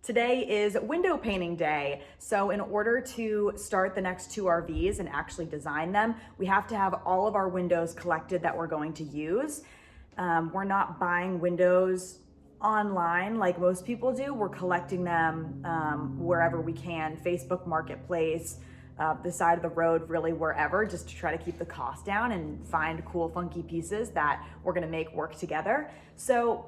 Today is window painting day. So in order to start the next two RVs and actually design them, we have to have all of our windows collected that we're going to use. We're not buying windows online like most people do. We're collecting them wherever we can, Facebook Marketplace, the side of the road, really wherever, just to try to keep the cost down and find cool, funky pieces that we're gonna make work together. So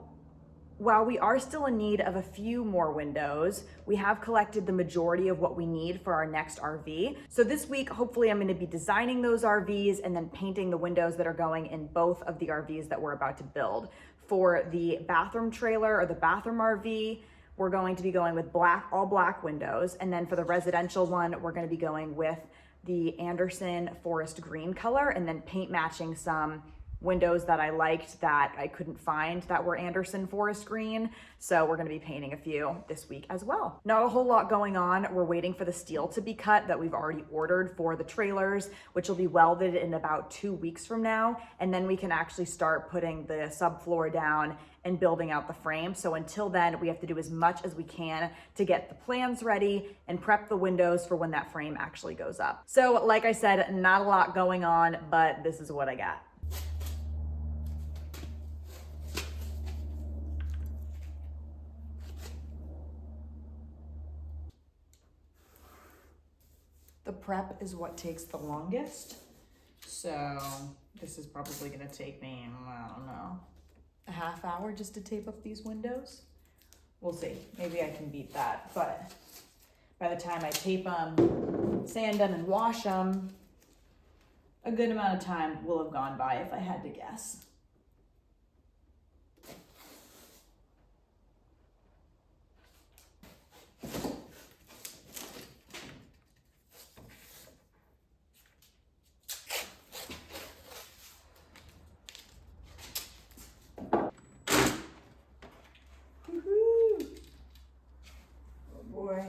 while we are still in need of a few more windows, we have collected the majority of what we need for our next RV. So this week, hopefully I'm going to be designing those RVs and then painting the windows that are going in both of the RVs that we're about to build. For the bathroom trailer or the bathroom RV, we're going to be going with all black windows. And then for the residential one, we're going to be going with the Anderson forest green color and then paint matching some windows that I liked that I couldn't find that were Anderson forest green. So we're gonna be painting a few this week as well. Not a whole lot going on. We're waiting for the steel to be cut that we've already ordered for the trailers, which will be welded in about 2 weeks from now. And then we can actually start putting the subfloor down and building out the frame. So until then, we have to do as much as we can to get the plans ready and prep the windows for when that frame actually goes up. So like I said, not a lot going on, but this is what I got. The prep is what takes the longest. So this is probably gonna take me, I don't know, a half hour just to tape up these windows. We'll see, maybe I can beat that. But by the time I tape them, sand them, and wash them, a good amount of time will have gone by if I had to guess. Boy.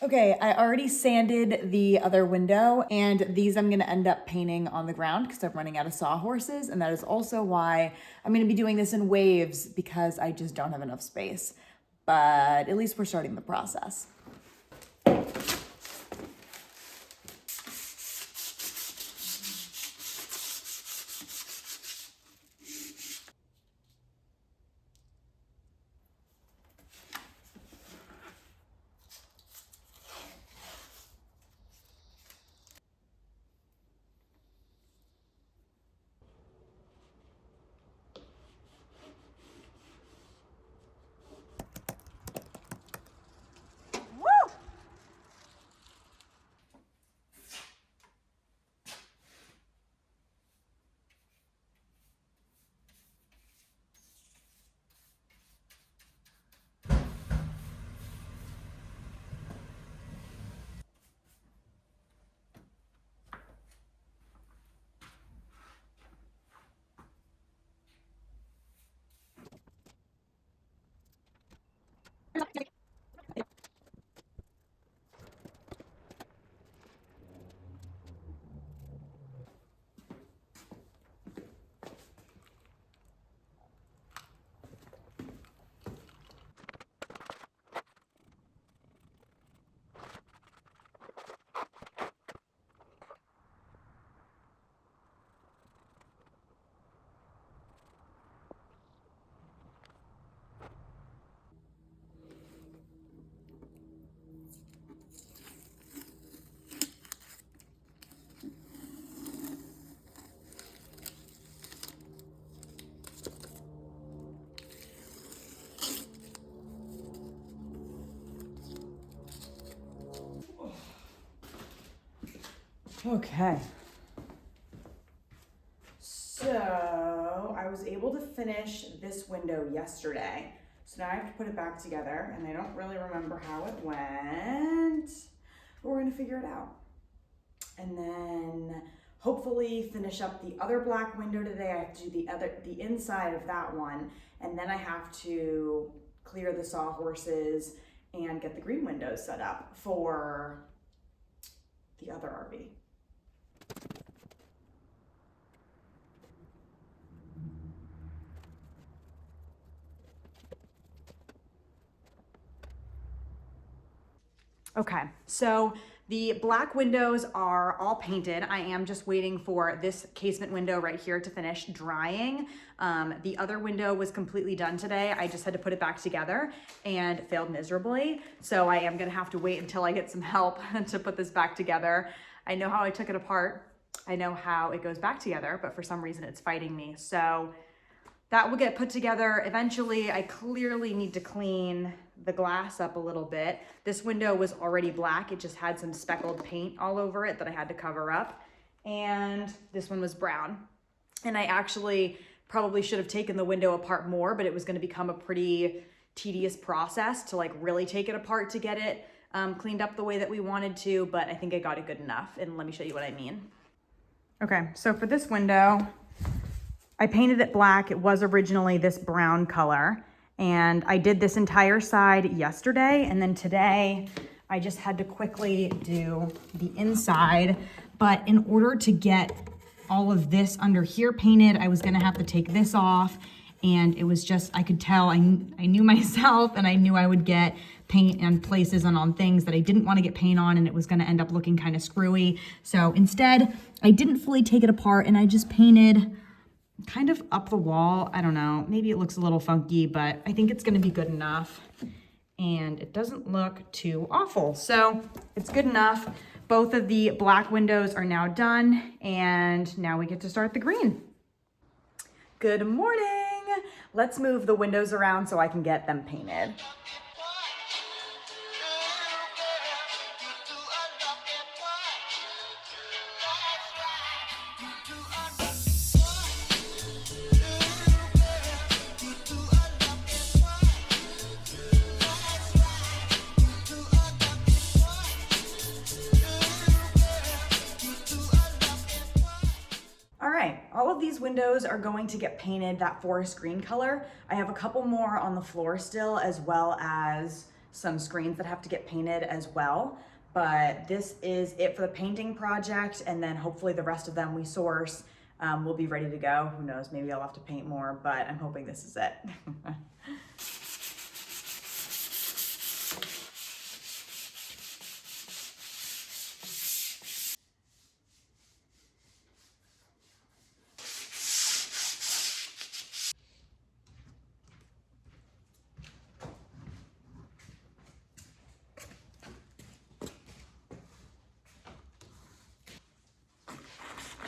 Okay, I already sanded the other window, and these I'm gonna end up painting on the ground because I'm running out of sawhorses, and that is also why I'm gonna be doing this in waves because I just don't have enough space. But at least we're starting the process. Okay. So I was able to finish this window yesterday. So now I have to put it back together, and I don't really remember how it went, but we're gonna figure it out. And then hopefully finish up the other black window today. I have to do the inside of that one, and then I have to clear the sawhorses and get the green windows set up for the other RV. Okay, so the black windows are all painted. I am just waiting for this casement window right here to finish drying. The other window was completely done today. I just had to put it back together and failed miserably. So I am gonna have to wait until I get some help to put this back together. I know how I took it apart. I know how it goes back together, but for some reason it's fighting me. So that will get put together. Eventually, I clearly need to clean the glass up a little bit. This window was already black. It just had some speckled paint all over it that I had to cover up. And this one was brown. And I actually probably should have taken the window apart more, but it was gonna become a pretty tedious process to like really take it apart to get it cleaned up the way that we wanted to, but I think I got it good enough. And let me show you what I mean. Okay, so for this window, I painted it black. It was originally this brown color, and I did this entire side yesterday, and then today I just had to quickly do the inside. But in order to get all of this under here painted, I was gonna have to take this off, and it was just, I could tell, I knew myself, and I knew I would get paint on places and on things that I didn't want to get paint on, and it was going to end up looking kind of screwy. So instead, I didn't fully take it apart, and I just painted kind of up the wall. I don't know, maybe it looks a little funky, but I think it's going to be good enough, and it doesn't look too awful. So it's good enough. Both of the black windows are now done, and now we get to start the green. Good morning. Let's move the windows around so I can get them painted. All of these windows are going to get painted that forest green color. I have a couple more on the floor still, as well as some screens that have to get painted as well. But this is it for the painting project, and then hopefully the rest of them we source will be ready to go. Who knows, maybe I'll have to paint more, but I'm hoping this is it.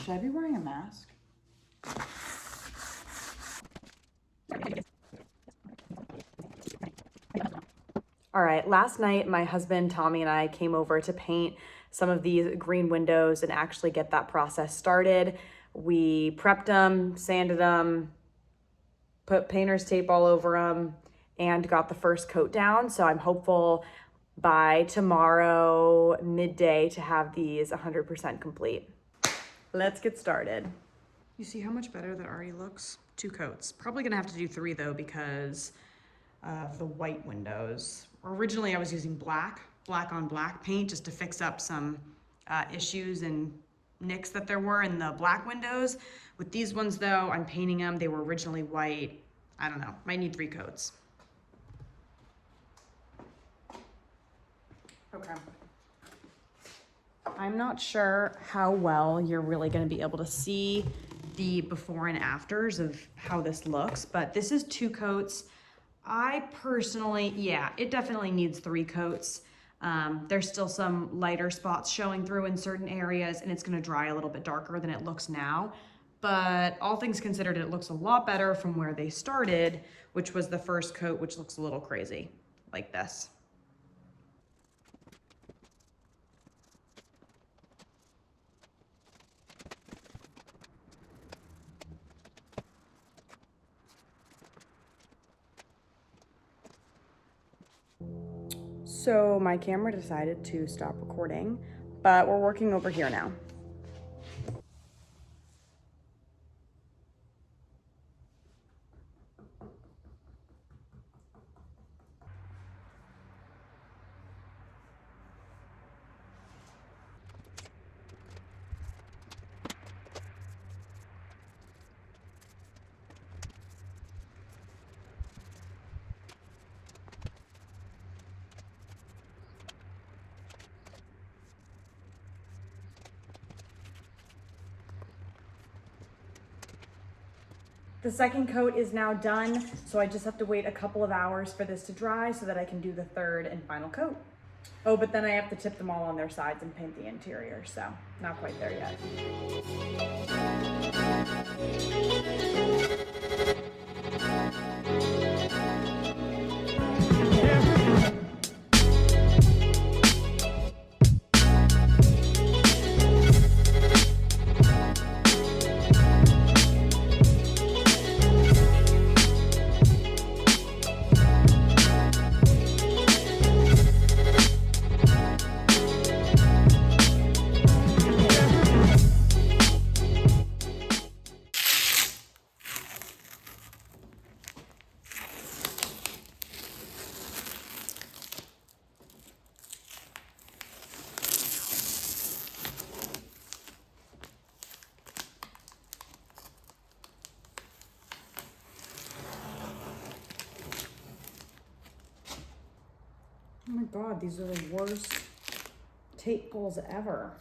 Should I be wearing a mask? All right, last night my husband Tommy and I came over to paint some of these green windows and actually get that process started. We prepped them, sanded them, put painter's tape all over them, and got the first coat down. So I'm hopeful by tomorrow midday to have these 100% complete. Let's get started. You see how much better that already looks? 2 coats. Probably gonna have to do 3 though because of the white windows. Originally I was using black on black paint just to fix up some issues and nicks that there were in the black windows. With these ones though, I'm painting them. They were originally white. I don't know, might need 3 coats. Okay. I'm not sure how well you're really going to be able to see the before and afters of how this looks, but this is 2 coats. I personally, yeah, it definitely needs 3 coats. There's still some lighter spots showing through in certain areas, and it's going to dry a little bit darker than it looks now. But all things considered, it looks a lot better from where they started, which was the first coat, which looks a little crazy, like this. So my camera decided to stop recording, but we're working over here now. The second coat is now done, so I just have to wait a couple of hours for this to dry so that I can do the third and final coat. Oh, but then I have to tip them all on their sides and paint the interior, so not quite there yet. Oh my God, these are the worst tape pulls ever.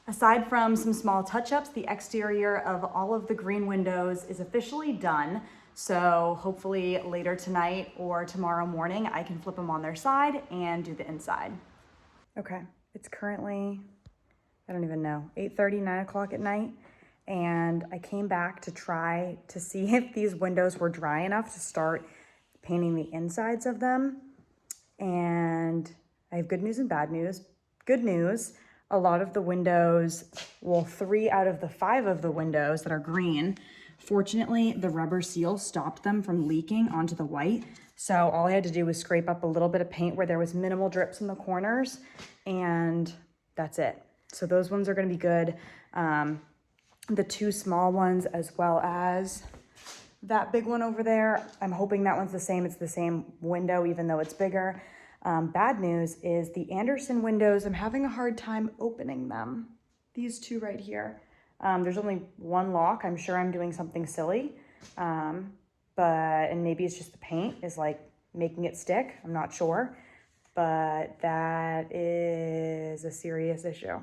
Aside from some small touch-ups, the exterior of all of the green windows is officially done. So hopefully later tonight or tomorrow morning, I can flip them on their side and do the inside. Okay, it's currently, I don't even know, 8:30, 9 o'clock at night. And I came back to try to see if these windows were dry enough to start painting the insides of them. And I have good news and bad news. Good news, a lot of the windows, well, 3 out of the 5 of the windows that are green, fortunately, the rubber seal stopped them from leaking onto the white. So all I had to do was scrape up a little bit of paint where there was minimal drips in the corners, and that's it. So those ones are gonna be good. The 2 small ones, as well as that big one over there, I'm hoping that one's the same. It's the same window, even though it's bigger. Bad news is the Anderson windows, I'm having a hard time opening them. These 2 right here. There's only 1 lock. I'm sure I'm doing something silly. And maybe it's just the paint is like making it stick. I'm not sure, but that is a serious issue.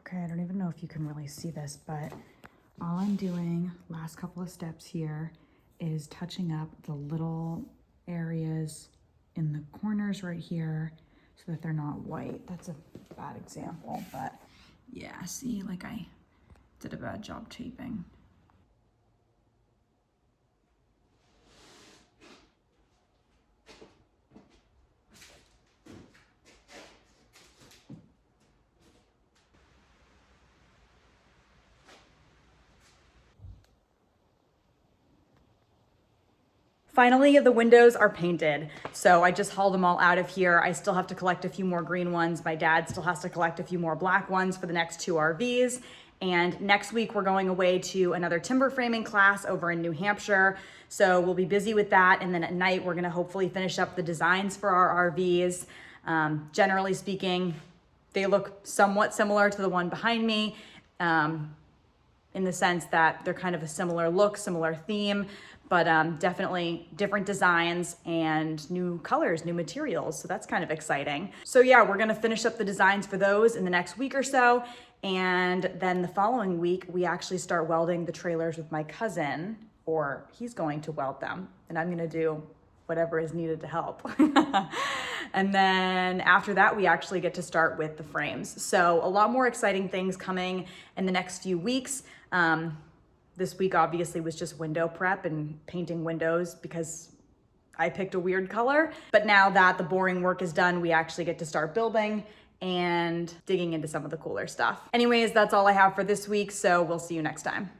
Okay, I don't even know if you can really see this, but all I'm doing, last couple of steps here, is touching up the little areas in the corners right here so that they're not white. That's a bad example, but yeah, see, like I did a bad job taping. Finally, the windows are painted. So I just hauled them all out of here. I still have to collect a few more green ones. My dad still has to collect a few more black ones for the next 2 RVs. And next week we're going away to another timber framing class over in New Hampshire. So we'll be busy with that. And then at night, we're gonna hopefully finish up the designs for our RVs. Generally speaking, they look somewhat similar to the one behind me. In in the sense that they're kind of a similar look, similar theme, but definitely different designs and new colors, new materials. So that's kind of exciting. So yeah, we're gonna finish up the designs for those in the next week or so. And then the following week, we actually start welding the trailers with my cousin, or he's going to weld them, and I'm gonna do whatever is needed to help. And then after that, we actually get to start with the frames. So a lot more exciting things coming in the next few weeks. This week obviously was just window prep and painting windows because I picked a weird color. But now that the boring work is done, we actually get to start building and digging into some of the cooler stuff. Anyways, that's all I have for this week, so we'll see you next time.